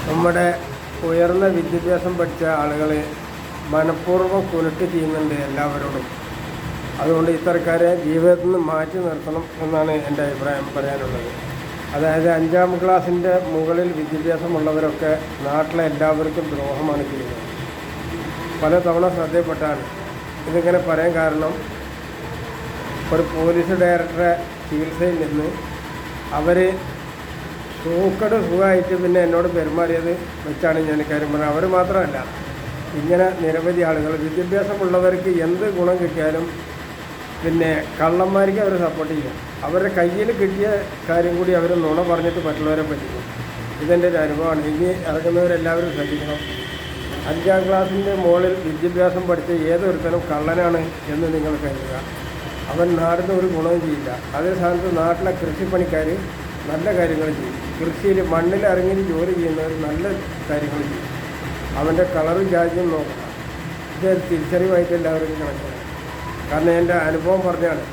നമ്മുടെ ഉയർന്ന വിദ്യാഭ്യാസം പഠിച്ച ആളുകൾ മനഃപൂർവ്വം കുരുട്ട് ചെയ്യുന്നുണ്ട് എല്ലാവരോടും. അതുകൊണ്ട് ഇത്തരക്കാരെ ജീവിതത്തിൽ നിന്ന് മാറ്റി നിർത്തണം എന്നാണ് എൻ്റെ അഭിപ്രായം പറയാനുള്ളത്. അതായത് 5ാം ക്ലാസ്സിൻ്റെ മുകളിൽ വിദ്യാഭ്യാസമുള്ളവരൊക്കെ നാട്ടിലെ എല്ലാവർക്കും ദ്രോഹമാണ് ചെയ്യുന്നത്. പല തവണ ശ്രദ്ധയപ്പെട്ടാണ് ഇതിങ്ങനെ പറയാൻ കാരണം, ഒരു പോലീസ് ഡയറക്ടറെ ചികിത്സയിൽ നിന്ന് അവർ സുഖമായിട്ട് പിന്നെ എന്നോട് പെരുമാറിയത് വെച്ചാണ് ഞാൻ കാര്യം പറഞ്ഞത്. അവർ മാത്രമല്ല, ഇങ്ങനെ നിരവധി ആളുകൾ വിദ്യാഭ്യാസമുള്ളവർക്ക് എന്ത് ഗുണം കിട്ടിയാലും പിന്നെ കള്ളന്മാർക്ക് അവർ സപ്പോർട്ട് ചെയ്യും. അവരുടെ കയ്യിൽ കിട്ടിയ കാര്യം കൂടി അവർ നുണ പറഞ്ഞിട്ട് മറ്റുള്ളവരെ പറ്റിക്കും. ഇതെൻ്റെ ഒരു അനുഭവമാണ്. ഇനി ഇറങ്ങുന്നവരെല്ലാവരും ശ്രദ്ധിക്കണം. 5ാം ക്ലാസ്സിൻ്റെ മുകളിൽ വിദ്യാഭ്യാസം പഠിച്ച ഏതൊരുത്തനും കള്ളനാണ് എന്ന് നിങ്ങൾ കരുതുക. അവൻ നാടിന് ഒരു ഗുണവും ചെയ്യില്ല. അതേ സ്ഥാനത്ത് നാട്ടിലെ കൃഷിപ്പണിക്കാർ നല്ല കാര്യങ്ങൾ ചെയ്യും. കൃഷിയിൽ മണ്ണിൽ ഇറങ്ങി ജോലി ചെയ്യുന്നവർ നല്ല കാര്യങ്ങൾ ചെയ്യും. അവൻ്റെ കളറും ജാതിയും നോക്കണം. ഇത് തിരിച്ചറിവായിട്ട് എല്ലാവർക്കും കണക്കാണ്. കാരണം എൻ്റെ അനുഭവം പറഞ്ഞാണ്.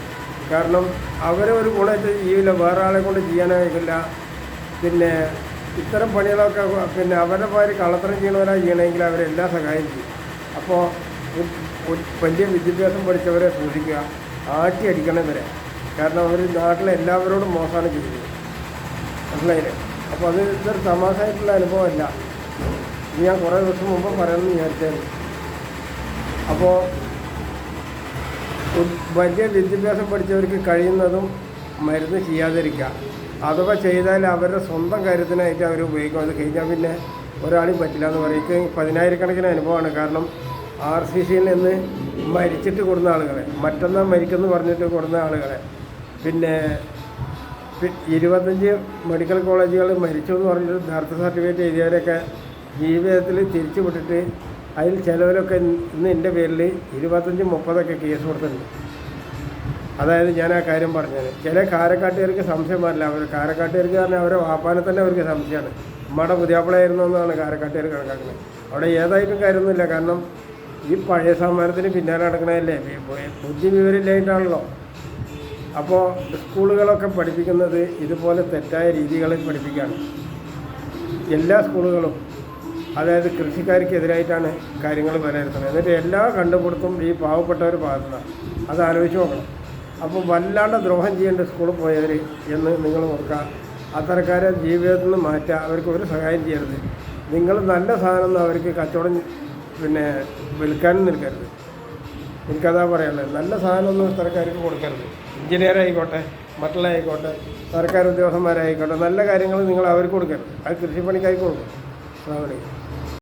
കാരണം അവരെ ഒരു ഗുണമായിട്ട് ചെയ്യില്ല, വേറെ ആളെ കൊണ്ട് ചെയ്യാനായിട്ടില്ല. പിന്നെ ഇത്തരം പണികളൊക്കെ പിന്നെ അവരുടെ പേര് കള്ളത്തരം ചെയ്യണവരാണ് ചെയ്യണമെങ്കിൽ അവരെല്ലാം സഹായം ചെയ്യും. അപ്പോൾ വലിയ വിദ്യാഭ്യാസം പഠിച്ചവരെ സൂക്ഷിക്കുക, ആട്ടി അടിക്കണവരെ. കാരണം അവർ നാട്ടിലെ എല്ലാവരോടും മോശമാണ് ചെയ്യുന്നത്, മനസ്സിലായില്ലേ? അപ്പോൾ അത് ഇതൊരു തമാശയായിട്ടുള്ള അനുഭവമല്ല. ഇത് ഞാൻ കുറേ ദിവസം മുമ്പ് പറയണമെന്ന് വിചാരിച്ചായിരുന്നു. അപ്പോൾ വലിയ വിദ്യാഭ്യാസം പഠിച്ചവർക്ക് കഴിയുന്നതും മരുന്ന് ചെയ്യാതിരിക്കുക. അഥവാ ചെയ്താൽ അവരുടെ സ്വന്തം കാര്യത്തിനായിട്ട് അവർ ഉപയോഗിക്കും. അത് കഴിഞ്ഞാൽ പിന്നെ ഒരാളും പറ്റില്ല എന്ന് പറയും. 10,000-കണക്കിന് അനുഭവമാണ്. കാരണം RCCയിൽ നിന്ന് മരിച്ചിട്ട് കൊടുന്ന ആളുകളെ, മറ്റന്നാൾ മരിക്കുമെന്ന് പറഞ്ഞിട്ട് കൊടുന്ന ആളുകളെ, പിന്നെ 25 മെഡിക്കൽ കോളേജുകൾ മരിച്ചു എന്ന് പറഞ്ഞിട്ട് ഡെത്ത് സർട്ടിഫിക്കറ്റ് എഴുതിയവരൊക്കെ ജീവിതത്തിൽ തിരിച്ചു വിട്ടിട്ട് അതിൽ ചിലവരൊക്കെ ഇന്ന് എൻ്റെ പേരിൽ 25-30 കേസ് കൊടുത്തിട്ടുണ്ട്. അതായത് ഞാൻ ആ കാര്യം പറഞ്ഞത്. ചില കാരക്കാട്ടുകാർക്ക് സംശയം പാടില്ല. അവർ കാരക്കാട്ടുകാർക്ക് പറഞ്ഞാൽ അവരെ വാപ്പാനെ തന്നെ അവർക്ക് സംശയമാണ്. ഉമ്മയുടെ പുതിയാപ്പിളയായിരുന്നു എന്നാണ് കാരക്കാട്ടുകാർ കണക്കാക്കുന്നത്. അവിടെ ഏതായിട്ടും കാര്യമൊന്നുമില്ല. കാരണം ഈ പഴയ സമ്മാനത്തിന് പിന്നാലെ നടക്കണതല്ലേ, ബുദ്ധി വിവരമില്ലായിട്ടാണല്ലോ. അപ്പോൾ സ്കൂളുകളൊക്കെ പഠിപ്പിക്കുന്നത് ഇതുപോലെ തെറ്റായ രീതികളിൽ പഠിപ്പിക്കുകയാണ്. എല്ലാ സ്കൂളുകളും അതായത് കൃഷിക്കാർക്കെതിരായിട്ടാണ് കാര്യങ്ങൾ വിലയിരുത്തുന്നത്. എന്നിട്ട് എല്ലാ കണ്ടുപിടുത്തും ഈ പാവപ്പെട്ടവർ ഭാഗത്തുനിന്നാണ്. അത് ആലോചിച്ച് നോക്കണം. അപ്പോൾ വല്ലാണ്ട് ദ്രോഹം ചെയ്യേണ്ട സ്കൂളിൽ പോയവർ എന്ന് നിങ്ങൾ ഓർക്കുക. അത്തരക്കാരെ ജീവിതത്തിൽ നിന്ന് മാറ്റുക. അവർക്ക് ഒരു സഹായം ചെയ്യരുത്. നിങ്ങൾ നല്ല സാധനം അവർക്ക് കച്ചവടം പിന്നെ വിൽക്കാനും നിൽക്കരുത്. എനിക്കതാ പറയാനുള്ളത്. നല്ല സാധനമൊന്നും ഇത്തരക്കാർക്ക് കൊടുക്കരുത്. എഞ്ചിനീയറായിക്കോട്ടെ, മറ്റുള്ളതായിക്കോട്ടെ, സർക്കാർ ഉദ്യോഗസ്ഥന്മാരായിക്കോട്ടെ, നല്ല കാര്യങ്ങൾ നിങ്ങൾ അവർക്ക് കൊടുക്കരുത്. അത് കൃഷിപ്പണിക്കാർക്ക് കൊടുക്കും. അസ്സലാമു അലൈക്കും.